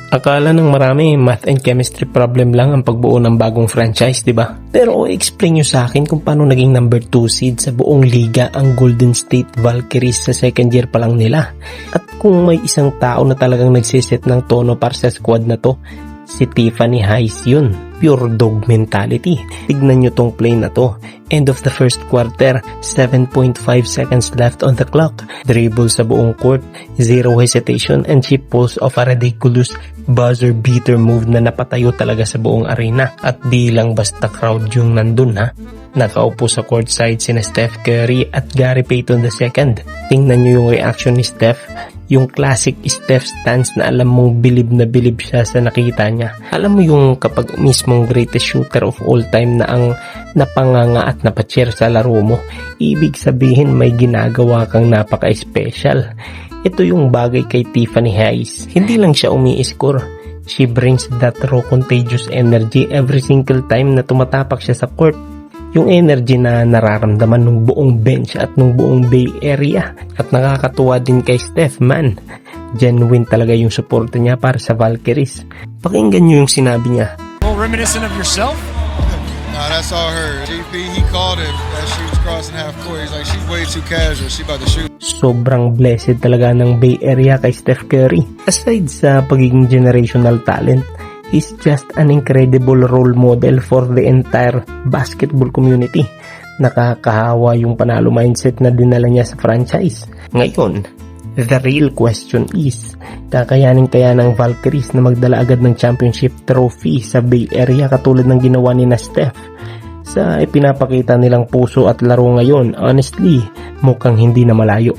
Akala ng marami, math and chemistry problem lang ang pagbuo ng bagong franchise, di ba? Pero explain nyo sa akin kung paano naging number 2 seed sa buong liga ang Golden State Valkyries sa second year pa lang nila. At kung may isang tao na talagang nagsiset ng tono para sa squad na to, si Tiffany Hayes yun. Pure dog mentality. Tignan nyo tong play na to. End of the first quarter, 7.5 seconds left on the clock. Dribble sa buong court, zero hesitation, and she pulls off a ridiculous buzzer beater move na napatayo talaga sa buong arena. At di lang basta crowd yung nandun ha. Nakaupo sa courtside sina Steph Curry at Gary Payton II. Tingnan nyo yung reaction ni Steph. Yung classic Steph stance na alam mong bilib na bilib siya sa nakita niya. Alam mo yung kapag mismong greatest shooter of all time na ang napanganga at napacheer sa laro mo, ibig sabihin may ginagawa kang napaka-special. Ito yung bagay kay Tiffany Hayes. Hindi lang siya umi-score. She brings that raw contagious energy every single time na tumatapak siya sa court. Yung energy na nararamdaman ng buong bench at ng buong Bay Area. At nakakatuwa din kay Steph, man. Genuine talaga yung suporta niya para sa Valkyries. Pakinggan nyo yung sinabi niya. Well, reminiscent of yourself? No, that's all her. He called it as she was crossing half court. He's like, she's way too casual. She about to shoot. Sobrang blessed talaga ng Bay Area kay Steph Curry. Aside sa pagiging generational talent, is just an incredible role model for the entire basketball community. Nakakahawa yung panalo mindset na dinala niya sa franchise. Ngayon, the real question is, kakayanin kaya ng Valkyries na magdala agad ng championship trophy sa Bay Area katulad ng ginawa ni na Steph? Sa ipinapakita nilang puso at laro ngayon, honestly, mukhang hindi na malayo.